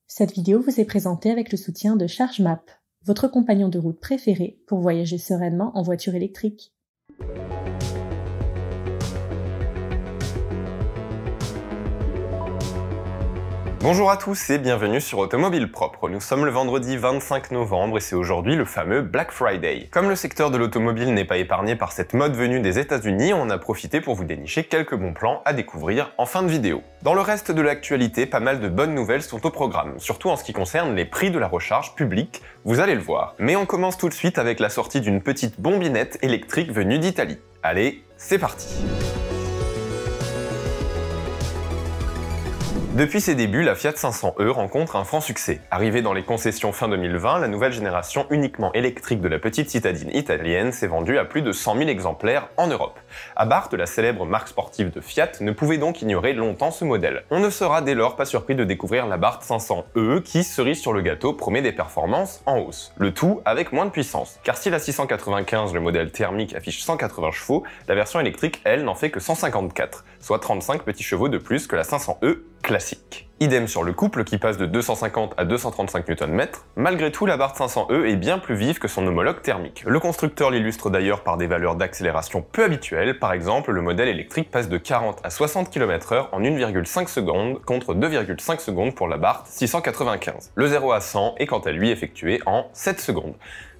Cette vidéo vous est présentée avec le soutien de ChargeMap, votre compagnon de route préféré pour voyager sereinement en voiture électrique. Bonjour à tous et bienvenue sur Automobile Propre. Nous sommes le vendredi 25 novembre et c'est aujourd'hui le fameux Black Friday. Comme le secteur de l'automobile n'est pas épargné par cette mode venue des États-Unis, on a profité pour vous dénicher quelques bons plans à découvrir en fin de vidéo. Dans le reste de l'actualité, pas mal de bonnes nouvelles sont au programme, surtout en ce qui concerne les prix de la recharge publique, vous allez le voir. Mais on commence tout de suite avec la sortie d'une petite bombinette électrique venue d'Italie. Allez, c'est parti! Depuis ses débuts, la Fiat 500e rencontre un franc succès. Arrivée dans les concessions fin 2020, la nouvelle génération uniquement électrique de la petite citadine italienne s'est vendue à plus de 100 000 exemplaires en Europe. Abarth, la célèbre marque sportive de Fiat, ne pouvait donc ignorer longtemps ce modèle. On ne sera dès lors pas surpris de découvrir l'Abarth 500e qui, cerise sur le gâteau, promet des performances en hausse. Le tout avec moins de puissance. Car si la 695, le modèle thermique, affiche 180 chevaux, la version électrique, elle, n'en fait que 154, soit 35 petits chevaux de plus que la 500e classique. Idem sur le couple qui passe de 250 à 235 Nm, malgré tout l'Abarth 500e est bien plus vive que son homologue thermique. Le constructeur l'illustre d'ailleurs par des valeurs d'accélération peu habituelles, par exemple le modèle électrique passe de 40 à 60 km/h en 1,5 secondes contre 2,5 secondes pour l'Abarth 695. Le 0 à 100 est quant à lui effectué en 7 secondes.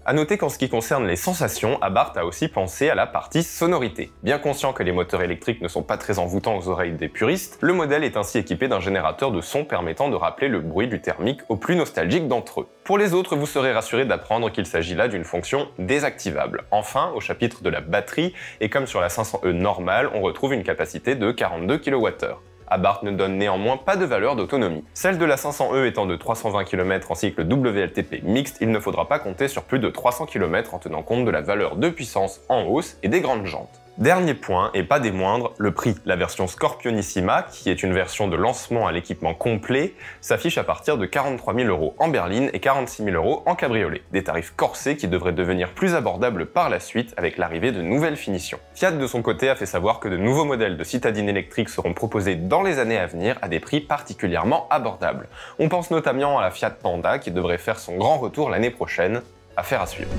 A noter qu'en ce qui concerne les sensations, Abarth a aussi pensé à la partie sonorité. Bien conscient que les moteurs électriques ne sont pas très envoûtants aux oreilles des puristes, le modèle est ainsi équipé d'un générateur de son permettant de rappeler le bruit du thermique aux plus nostalgiques d'entre eux. Pour les autres, vous serez rassurés d'apprendre qu'il s'agit là d'une fonction désactivable. Enfin, au chapitre de la batterie, et comme sur la 500e normale, on retrouve une capacité de 42 kWh. Abarth ne donne néanmoins pas de valeur d'autonomie. Celle de la 500e étant de 320 km en cycle WLTP mixte, il ne faudra pas compter sur plus de 300 km en tenant compte de la valeur de puissance en hausse et des grandes jantes. Dernier point, et pas des moindres, le prix. La version Scorpionissima, qui est une version de lancement à l'équipement complet, s'affiche à partir de 43 000 € en berline et 46 000 € en cabriolet. Des tarifs corsés qui devraient devenir plus abordables par la suite avec l'arrivée de nouvelles finitions. Fiat de son côté a fait savoir que de nouveaux modèles de citadines électriques seront proposés dans les années à venir à des prix particulièrement abordables. On pense notamment à la Fiat Panda qui devrait faire son grand retour l'année prochaine. Affaire à suivre.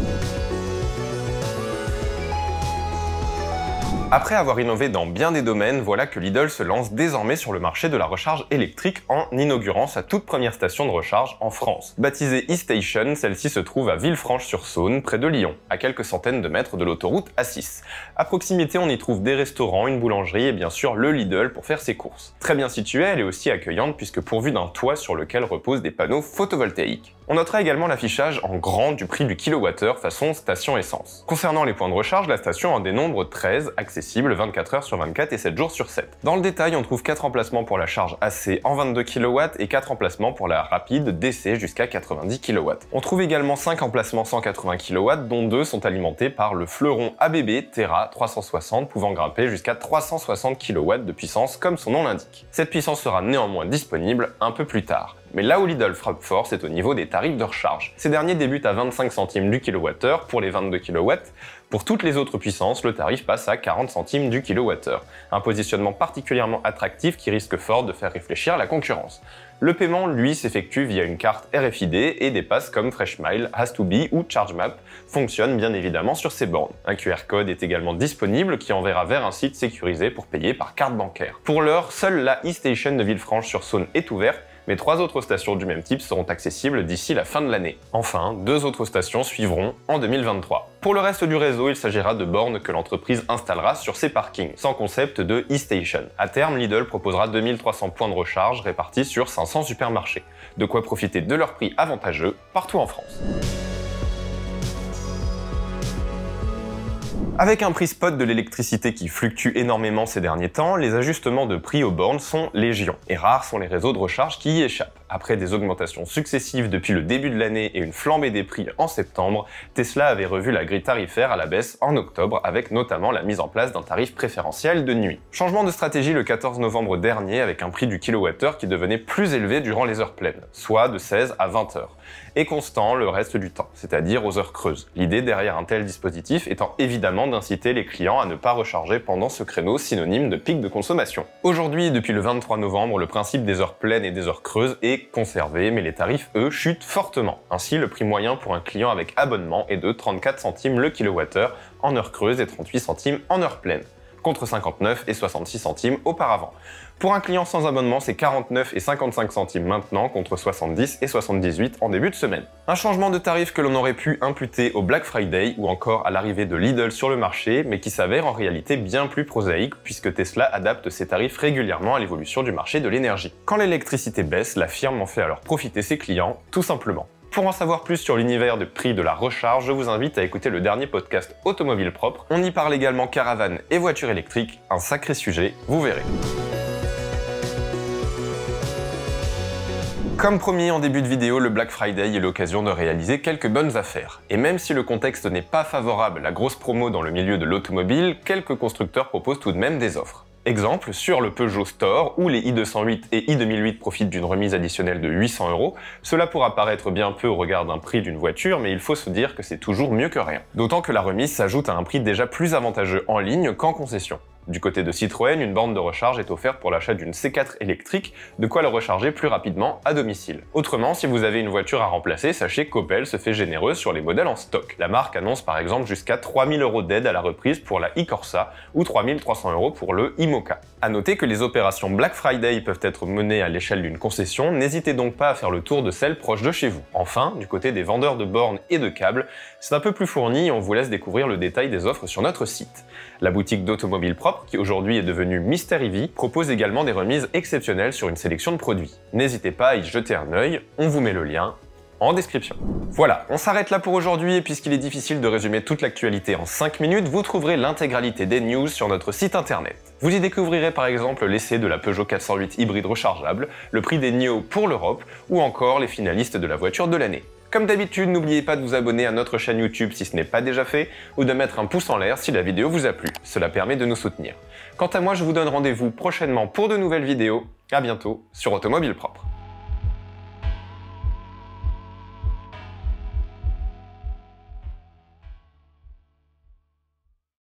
Après avoir innové dans bien des domaines, voilà que Lidl se lance désormais sur le marché de la recharge électrique en inaugurant sa toute première station de recharge en France. Baptisée e-Station, celle-ci se trouve à Villefranche-sur-Saône, près de Lyon, à quelques centaines de mètres de l'autoroute A6. À proximité, on y trouve des restaurants, une boulangerie et bien sûr le Lidl pour faire ses courses. Très bien située, elle est aussi accueillante puisque pourvue d'un toit sur lequel reposent des panneaux photovoltaïques. On notera également l'affichage en grand du prix du kilowattheure façon station essence. Concernant les points de recharge, la station en dénombre 13, accessibles 24 heures sur 24 et 7 jours sur 7. Dans le détail, on trouve 4 emplacements pour la charge AC en 22 kW et 4 emplacements pour la rapide DC jusqu'à 90 kW. On trouve également 5 emplacements 180 kW, dont 2 sont alimentés par le fleuron ABB Terra 360, pouvant grimper jusqu'à 360 kW de puissance comme son nom l'indique. Cette puissance sera néanmoins disponible un peu plus tard. Mais là où Lidl frappe fort, c'est au niveau des tarifs de recharge. Ces derniers débutent à 25 centimes du kWh pour les 22 kW. Pour toutes les autres puissances, le tarif passe à 40 centimes du kWh. Un positionnement particulièrement attractif qui risque fort de faire réfléchir la concurrence. Le paiement, lui, s'effectue via une carte RFID et des passes comme Freshmile, Has2Be ou ChargeMap fonctionnent bien évidemment sur ces bornes. Un QR code est également disponible qui enverra vers un site sécurisé pour payer par carte bancaire. Pour l'heure, seule la e-Station de Villefranche-sur-Saône est ouverte, mais 3 autres stations du même type seront accessibles d'ici la fin de l'année. Enfin, 2 autres stations suivront en 2023. Pour le reste du réseau, il s'agira de bornes que l'entreprise installera sur ses parkings, sans concept de e-station. À terme, Lidl proposera 2300 points de recharge répartis sur 500 supermarchés. De quoi profiter de leurs prix avantageux partout en France. Avec un prix spot de l'électricité qui fluctue énormément ces derniers temps, les ajustements de prix aux bornes sont légion, et rares sont les réseaux de recharge qui y échappent. Après des augmentations successives depuis le début de l'année et une flambée des prix en septembre, Tesla avait revu la grille tarifaire à la baisse en octobre, avec notamment la mise en place d'un tarif préférentiel de nuit. Changement de stratégie le 14 novembre dernier avec un prix du kilowattheure qui devenait plus élevé durant les heures pleines, soit de 16 à 20 heures, et constant le reste du temps, c'est-à-dire aux heures creuses. L'idée derrière un tel dispositif étant évidemment d'inciter les clients à ne pas recharger pendant ce créneau synonyme de pic de consommation. Aujourd'hui, depuis le 23 novembre, le principe des heures pleines et des heures creuses est est conservé, mais les tarifs, eux, chutent fortement. Ainsi, le prix moyen pour un client avec abonnement est de 34 centimes le kilowattheure en heure creuse et 38 centimes en heure pleine, contre 59 et 66 centimes auparavant. Pour un client sans abonnement, c'est 49 et 55 centimes maintenant, contre 70 et 78 en début de semaine. Un changement de tarif que l'on aurait pu imputer au Black Friday ou encore à l'arrivée de Lidl sur le marché, mais qui s'avère en réalité bien plus prosaïque puisque Tesla adapte ses tarifs régulièrement à l'évolution du marché de l'énergie. Quand l'électricité baisse, la firme en fait alors profiter ses clients, tout simplement. Pour en savoir plus sur l'univers de prix de la recharge, je vous invite à écouter le dernier podcast Automobile Propre. On y parle également caravane et voitures électriques, un sacré sujet, vous verrez. Comme promis en début de vidéo, le Black Friday est l'occasion de réaliser quelques bonnes affaires. Et même si le contexte n'est pas favorable à la grosse promo dans le milieu de l'automobile, quelques constructeurs proposent tout de même des offres. Exemple, sur le Peugeot Store, où les i208 et i2008 profitent d'une remise additionnelle de 800 €, cela pourra paraître bien peu au regard d'un prix d'une voiture, mais il faut se dire que c'est toujours mieux que rien. D'autant que la remise s'ajoute à un prix déjà plus avantageux en ligne qu'en concession. Du côté de Citroën, une borne de recharge est offerte pour l'achat d'une C4 électrique, de quoi le recharger plus rapidement à domicile. Autrement, si vous avez une voiture à remplacer, sachez qu'Opel se fait généreuse sur les modèles en stock. La marque annonce par exemple jusqu'à 3000 € d'aide à la reprise pour la e-Corsa ou 3300 € pour le e-Moka. A noter que les opérations Black Friday peuvent être menées à l'échelle d'une concession, n'hésitez donc pas à faire le tour de celles proches de chez vous. Enfin, du côté des vendeurs de bornes et de câbles, c'est un peu plus fourni et on vous laisse découvrir le détail des offres sur notre site. La boutique d'Automobile Propre, qui aujourd'hui est devenue Mystery V, propose également des remises exceptionnelles sur une sélection de produits. N'hésitez pas à y jeter un œil, on vous met le lien en description. Voilà, on s'arrête là pour aujourd'hui et puisqu'il est difficile de résumer toute l'actualité en 5 minutes, vous trouverez l'intégralité des news sur notre site internet. Vous y découvrirez par exemple l'essai de la Peugeot 408 hybride rechargeable, le prix des NIO pour l'Europe ou encore les finalistes de la voiture de l'année. Comme d'habitude, n'oubliez pas de vous abonner à notre chaîne YouTube si ce n'est pas déjà fait, ou de mettre un pouce en l'air si la vidéo vous a plu, cela permet de nous soutenir. Quant à moi, je vous donne rendez-vous prochainement pour de nouvelles vidéos, à bientôt sur Automobile Propre.